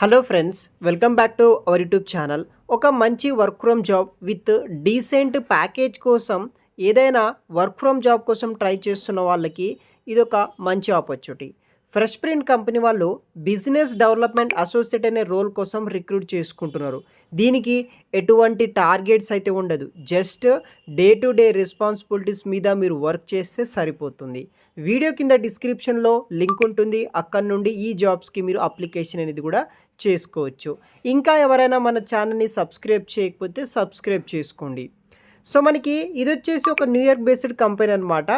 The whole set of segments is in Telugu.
Hello friends, welcome back to our YouTube channel. ఒక మంచి work from job with decent package కోసం ఏదైనా వర్క్ ఫ్రమ్ జాబ్ కోసం ట్రై చేస్తున్న వాళ్ళకి ఇదొక మంచి ఆపర్చునిటీ. ఫ్రెష్ ప్రింట్ కంపెనీ వాళ్ళు బిజినెస్ డెవలప్మెంట్ అసోసియేట్ అనే రోల్ కోసం రిక్రూట్ చేసుకుంటున్నారు. దీనికి ఎటువంటి టార్గెట్స్ అయితే ఉండదు. Just day to day responsibilities మీద మీరు వర్క్ చేస్తే సరిపోతుంది. వీడియో కింద డిస్క్రిప్షన్లో లింక్ ఉంటుంది. అక్కడ నుండి ఈ జాబ్స్కి మీరు అప్లికేషన్ అనేది కూడా చేసుకోవచ్చు. ఇంకా ఎవరైనా మన ఛానల్ని సబ్స్క్రైబ్ చేయకపోతే సబ్స్క్రైబ్ చేసుకోండి. సో మనకి ఇది వచ్చేసి ఒక న్యూయార్క్ బేస్డ్ కంపెనీ అనమాట.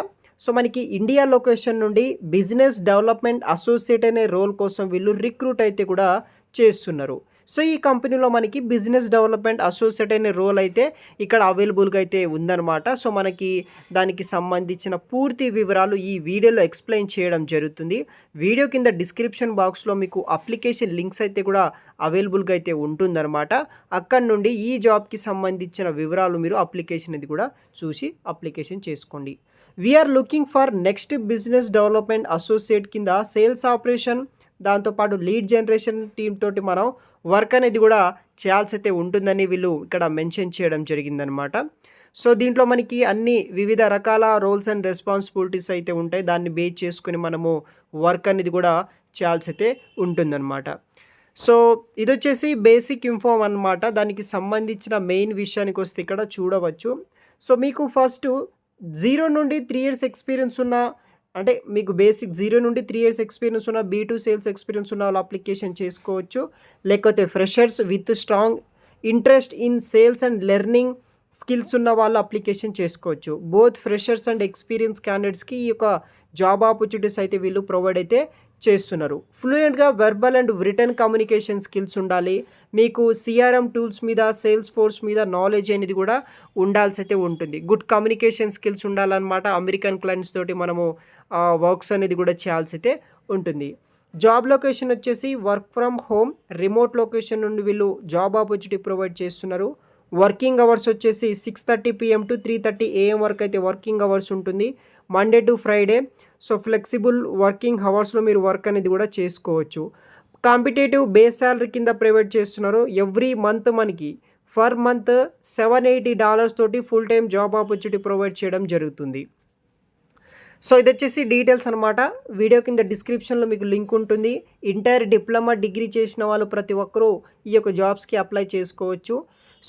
సో మనకి ఇండియా లొకేషన్ నుండి బిజినెస్ డెవలప్మెంట్ అసోసియేట్ అనే రోల్ కోసం వీళ్ళు రిక్రూట్ అయితే కూడా చేస్తున్నారు. సో ఈ కంపెనీలో మనకి బిజినెస్ డెవలప్మెంట్ అసోసియేట్ అనే రోల్ అయితే ఇక్కడ అవైలబుల్గా అయితే ఉందన్నమాట. సో మనకి దానికి సంబంధించిన పూర్తి వివరాలు ఈ వీడియోలో ఎక్స్ప్లెయిన్ చేయడం జరుగుతుంది. వీడియో కింద డిస్క్రిప్షన్ బాక్స్లో మీకు అప్లికేషన్ లింక్స్ అయితే కూడా అవైలబుల్గా అయితే ఉంటుందన్నమాట. అక్కడ నుండి ఈ జాబ్కి సంబంధించిన వివరాలు మీరు అప్లికేషన్ అది కూడా చూసి అప్లికేషన్ చేసుకోండి. We're looking for next business development associate కింద సేల్స్ ఆపరేషన్, దాంతోపాటు లీడ్ జనరేషన్ టీమ్ తోటి మనం వర్క్ అనేది కూడా చేయాల్సి అయితే ఉంటుందని వీళ్ళు ఇక్కడ మెన్షన్ చేయడం జరిగిందనమాట. సో దీంట్లో మనకి అన్ని వివిధ రకాల రోల్స్ అండ్ రెస్పాన్సిబిలిటీస్ అయితే ఉంటాయి. దాన్ని బేస్ చేసుకుని మనము వర్క్ అనేది కూడా చేయాల్సి అయితే ఉంటుందన్నమాట. సో ఇది వచ్చేసి బేసిక్ ఇన్ఫామ్ అనమాట. దానికి సంబంధించిన మెయిన్ విషయానికి వస్తే ఇక్కడ చూడవచ్చు. సో మీకు ఫస్ట్ 0 నుండి 3 ఇయర్స్ ఎక్స్పీరియన్స్ ఉన్న, అంటే మీకు బేసిక్ 0 నుండి 3 ఇయర్స్ ఎక్స్పీరియన్స్ ఉన్న B2 సేల్స్ ఎక్స్పీరియన్స్ ఉన్న వాళ్ళు అప్లికేషన్ చేసుకోవచ్చు. లేకపోతే freshers with strong interest in sales and learning skills ఉన్న వాళ్ళు అప్లికేషన్ చేసుకోవచ్చు. బోత్ ఫ్రెషర్స్ అండ్ ఎక్స్పీరియన్స్ క్యాండిడేట్స్కి ఈ యొక్క జాబ్ ఆపర్చునిటీస్ అయితే వీళ్ళు ప్రొవైడ్ అయితే చేస్తున్నారు. ఫ్లూయెంట్గా verbal and written communication skills ఉండాలి. మీకు CRM టూల్స్ మీద, సేల్స్ ఫోర్స్ మీద నాలెడ్జ్ అనేది కూడా ఉండాల్సి అయితే ఉంటుంది. గుడ్ కమ్యూనికేషన్ స్కిల్స్ ఉండాలన్నమాట. అమెరికన్ క్లయింట్స్ తోటి మనము వర్క్స్ అనేది కూడా చేయాల్సి అయితే ఉంటుంది. జాబ్ లొకేషన్ వచ్చేసి work from home, remote location నుండి వీళ్ళు జాబ్ ఆపర్చునిటీ ప్రొవైడ్ చేస్తున్నారు. వర్కింగ్ అవర్స్ వచ్చేసి 6:30 PM to 3:30 AM వరకు అయితే వర్కింగ్ అవర్స్ ఉంటుంది. Monday to Friday. So flexible working అవర్స్లో మీరు వర్క్ అనేది కూడా చేసుకోవచ్చు. కాంపిటేటివ్ బేస్ శాలరీ కింద ప్రొవైడ్ చేస్తున్నారు. ఎవ్రీ మంత్ మనకి ఫర్ మంత్ $780 తోటి full time job opportunity provide చేయడం జరుగుతుంది. సో ఇది వచ్చేసి డీటెయిల్స్ అనమాట. వీడియో కింద డిస్క్రిప్షన్లో మీకు లింక్ ఉంటుంది. ఇంటర్ డిప్లొమా డిగ్రీ చేసిన వాళ్ళు ప్రతి ఒక్కరూ ఈ యొక్క జాబ్స్కి అప్లై చేసుకోవచ్చు.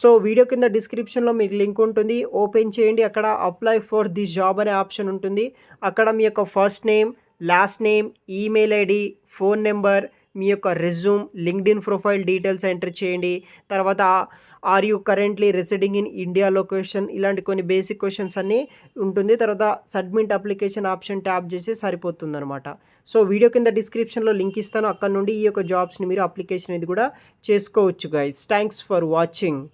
సో వీడియో కింద డిస్క్రిప్షన్లో మీకు లింక్ ఉంటుంది. ఓపెన్ చేయండి. అక్కడ అప్లై ఫర్ దిస్ జాబ్ అనే ఆప్షన్ ఉంటుంది. అక్కడ మీ యొక్క first name, last name, email ID, phone number, మీ యొక్క resume, LinkedIn profile details enter చేయండి. తర్వాత are you currently residing in India location, ఇలాంటి కొన్ని బేసిక్ క్వశ్చన్స్ అన్నీ ఉంటుంది. తర్వాత సబ్మిట్ అప్లికేషన్ ఆప్షన్ ట్యాప్ చేసి సరిపోతుంది అనమాట. సో వీడియో కింద డిస్క్రిప్షన్లో లింక్ ఇస్తాను. అక్కడ నుండి ఈ యొక్క జాబ్స్ని మీరు అప్లికేషన్ ఇది కూడా చేసుకోవచ్చు గైస్. Thanks for watching.